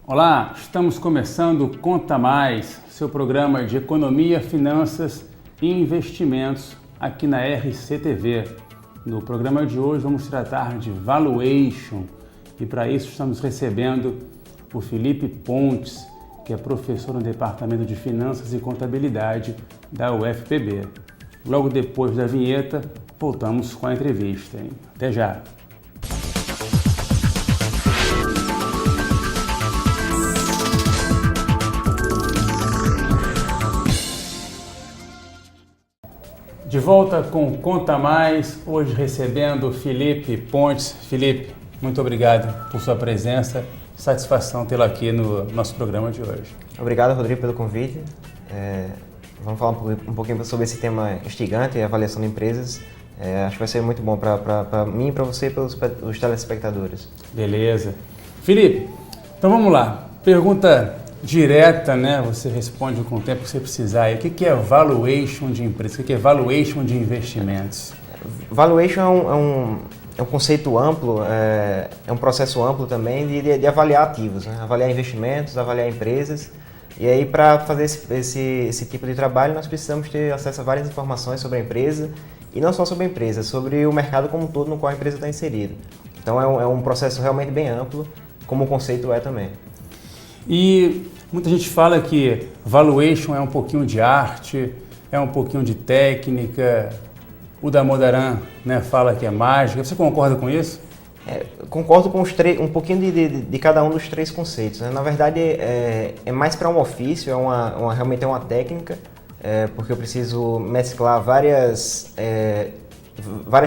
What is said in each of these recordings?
Olá, estamos começando o Conta Mais, seu programa de economia, finanças e investimentos aqui na RCTV. No programa de hoje vamos tratar de valuation e para isso estamos recebendo o Felipe Pontes, que é professor no Departamento de Finanças e Contabilidade da UFPB. Logo depois da vinheta, voltamos com a entrevista. Até já! De volta com Conta Mais, hoje recebendo Felipe Pontes. Felipe, muito obrigado por sua presença, satisfação tê-lo aqui no nosso programa de hoje. Obrigado, Rodrigo, pelo convite. Vamos falar um pouquinho sobre esse tema instigante, avaliação de empresas. Acho que vai ser muito bom para mim, para você e para os telespectadores. Beleza. Felipe, então vamos lá. Pergunta direta, né? Você responde com o tempo que você precisar. O que é valuation de empresa? O que é valuation de investimentos? Valuation é um conceito amplo, é um processo amplo também de avaliar ativos, né? Avaliar investimentos, avaliar empresas. E aí, para fazer esse tipo de trabalho, nós precisamos ter acesso a várias informações sobre a empresa, e não só sobre a empresa, sobre o mercado como um todo no qual a empresa está inserida. Então é um processo realmente bem amplo, como o conceito é também. E muita gente fala que valuation é um pouquinho de arte, é um pouquinho de técnica. O Damodaran, né, fala que é mágica. Você concorda com isso? Concordo com um pouquinho de cada um dos três conceitos, né? Na verdade, é mais para um ofício, realmente é uma técnica, porque eu preciso mesclar várias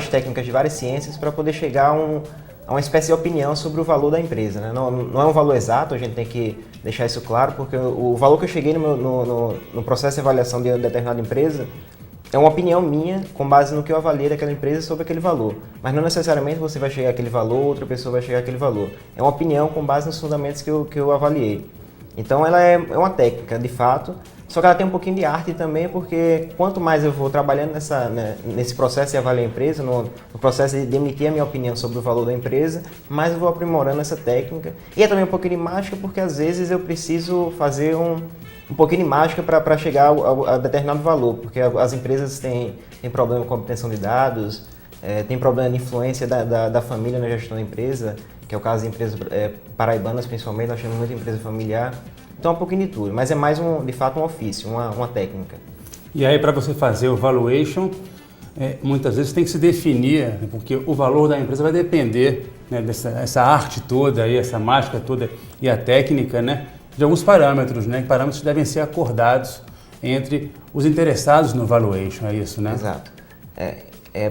técnicas de várias ciências para poder chegar a uma espécie de opinião sobre o valor da empresa, né? Não é um valor exato, a gente tem que deixar isso claro, porque o valor que eu cheguei no processo de avaliação de uma determinada empresa é uma opinião minha, com base no que eu avaliei daquela empresa sobre aquele valor. Mas não necessariamente você vai chegar àquele valor, outra pessoa vai chegar àquele valor. É uma opinião com base nos fundamentos que eu avaliei. Então ela é uma técnica, de fato, só que ela tem um pouquinho de arte também, porque quanto mais eu vou trabalhando nesse processo de avaliar a empresa, no processo de emitir a minha opinião sobre o valor da empresa, mais eu vou aprimorando essa técnica. E é também um pouquinho de mágica, porque às vezes eu preciso fazer um pouquinho de mágica para chegar a determinado valor, porque as empresas têm problema com a obtenção de dados, tem problema de influência da família na gestão da empresa, que é o caso de empresas paraibanas principalmente, nós temos muita empresa familiar. Então é um pouquinho de tudo, mas é mais de fato um ofício, uma técnica. E aí para você fazer o valuation, muitas vezes tem que se definir, né, porque o valor da empresa vai depender, né, dessa arte toda, aí, essa mágica toda e a técnica, né, de alguns parâmetros, né, parâmetros que devem ser acordados entre os interessados no valuation, é isso, né? Exato.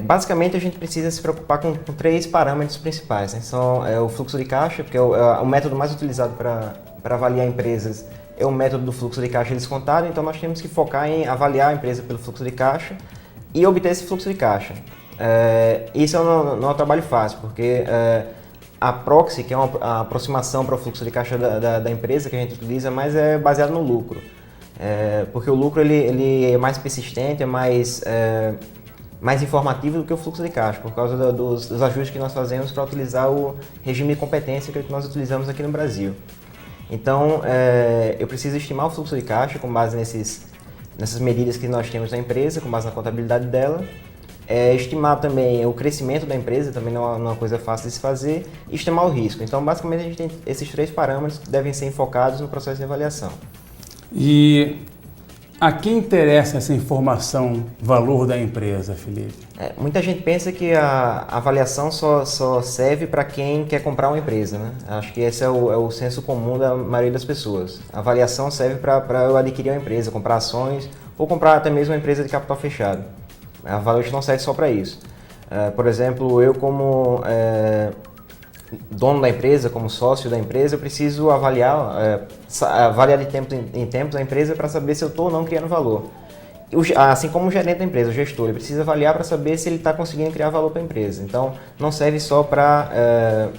Basicamente a gente precisa se preocupar com três parâmetros principais, né? São o fluxo de caixa, porque é o método mais utilizado para avaliar empresas, é o método do fluxo de caixa descontado, então nós temos que focar em avaliar a empresa pelo fluxo de caixa e obter esse fluxo de caixa. Isso não é um trabalho fácil, porque a proxy, que é uma aproximação para o fluxo de caixa da empresa que a gente utiliza, mas é baseado no lucro. Porque o lucro ele é mais persistente, é mais informativo do que o fluxo de caixa, por causa dos ajustes que nós fazemos para utilizar o regime de competência que nós utilizamos aqui no Brasil. Então, eu preciso estimar o fluxo de caixa com base nessas medidas que nós temos na empresa, com base na contabilidade dela. Estimar também o crescimento da empresa, também não é uma coisa fácil de se fazer, e estimar o risco. Então, basicamente, a gente tem esses três parâmetros que devem ser enfocados no processo de avaliação. E a quem interessa essa informação, valor da empresa, Felipe? Muita gente pensa que a avaliação só serve para quem quer comprar uma empresa, né? Acho que esse é o senso comum da maioria das pessoas. A avaliação serve para eu adquirir uma empresa, comprar ações ou comprar até mesmo uma empresa de capital fechado. A valuation não serve só para isso. Por exemplo, eu como dono da empresa, como sócio da empresa, eu preciso avaliar de tempos em tempos a empresa para saber se eu estou ou não criando valor. Assim como o gerente da empresa, o gestor, ele precisa avaliar para saber se ele está conseguindo criar valor para a empresa. Então, não serve só para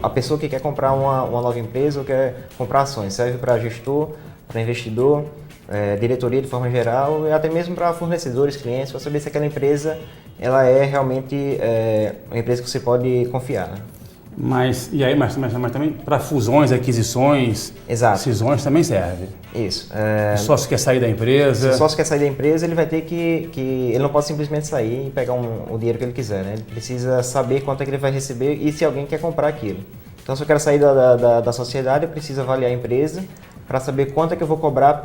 a pessoa que quer comprar uma nova empresa ou quer comprar ações. Serve para gestor, para investidor, diretoria de forma geral e até mesmo para fornecedores, clientes, para saber se aquela empresa ela é realmente uma empresa que você pode confiar, né? Mas também para fusões, aquisições, Exato. cisões também serve. Isso. O sócio quer sair da empresa. Se o sócio quer sair da empresa, ele vai ter que ele não pode simplesmente sair e pegar o dinheiro que ele quiser, né? Ele precisa saber quanto é que ele vai receber e se alguém quer comprar aquilo. Então, se eu quero sair da sociedade, eu preciso avaliar a empresa para saber quanto é que eu vou cobrar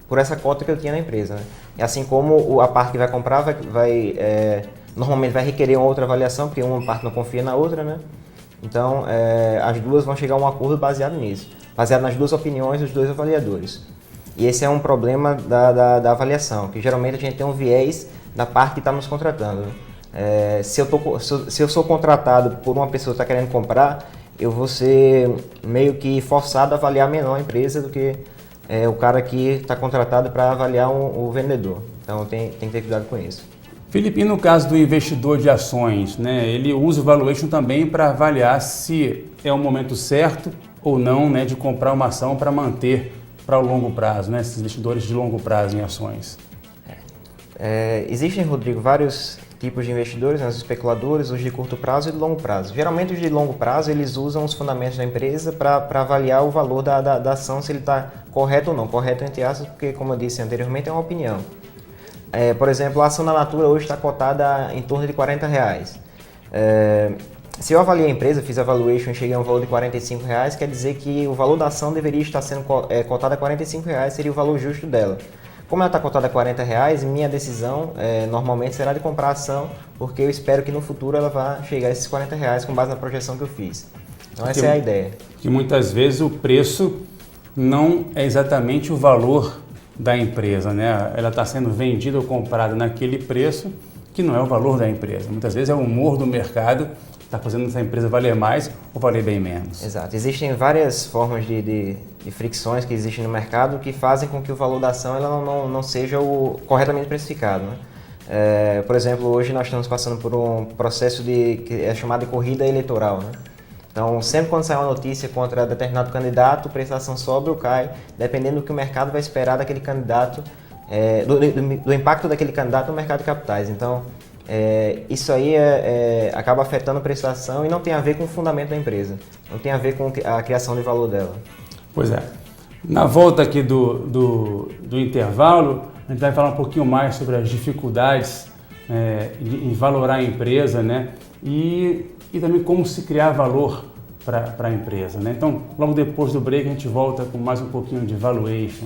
por essa cota que eu tinha na empresa, né? E assim como a parte que vai comprar normalmente vai requerer uma outra avaliação, porque uma parte não confia na outra, né? Então, as duas vão chegar a um acordo baseado nisso, baseado nas duas opiniões dos dois avaliadores. E esse é um problema da avaliação, que geralmente a gente tem um viés da parte que está nos contratando, né? Se eu sou contratado por uma pessoa que está querendo comprar, eu vou ser meio que forçado a avaliar menor a empresa do que o cara que está contratado para avaliar o vendedor. Então, tem que ter cuidado com isso. Felipe, e no caso do investidor de ações, né, ele usa o valuation também para avaliar se é o momento certo ou não, né, de comprar uma ação para manter para o longo prazo, né, esses investidores de longo prazo em ações. Existem, Rodrigo, vários tipos de investidores, né, os especuladores, os de curto prazo e de longo prazo. Geralmente os de longo prazo eles usam os fundamentos da empresa para avaliar o valor da ação, se ele está correto ou não. Correto entre aspas, porque como eu disse anteriormente é uma opinião. Por exemplo, a ação da Natura hoje está cotada em torno de R$40. Se eu avaliei a empresa, fiz a valuation e cheguei a um valor de R$45, quer dizer que o valor da ação deveria estar sendo cotada a R$45, seria o valor justo dela. Como ela está cotada a R$40, minha decisão normalmente será de comprar a ação, porque eu espero que no futuro ela vá chegar a esses R$40 com base na projeção que eu fiz. Então essa é a ideia. Que muitas vezes o preço não é exatamente o valor da empresa, né? Ela está sendo vendida ou comprada naquele preço que não é o valor da empresa. Muitas vezes é o humor do mercado que está fazendo essa empresa valer mais ou valer bem menos. Exato. Existem várias formas de fricções que existem no mercado que fazem com que o valor da ação ela não seja corretamente precificado, né? Por exemplo, hoje nós estamos passando por um processo que é chamado de corrida eleitoral, né? Então, sempre quando sai uma notícia contra determinado candidato, o preço da ação sobe ou cai, dependendo do que o mercado vai esperar daquele candidato, do impacto daquele candidato no mercado de capitais. Então, isso aí acaba afetando o preço da ação e não tem a ver com o fundamento da empresa, não tem a ver com a criação de valor dela. Pois é. Na volta aqui do intervalo, a gente vai falar um pouquinho mais sobre as dificuldades em valorar a empresa, né? E também como se criar valor para a empresa, né? Então, logo depois do break, a gente volta com mais um pouquinho de valuation.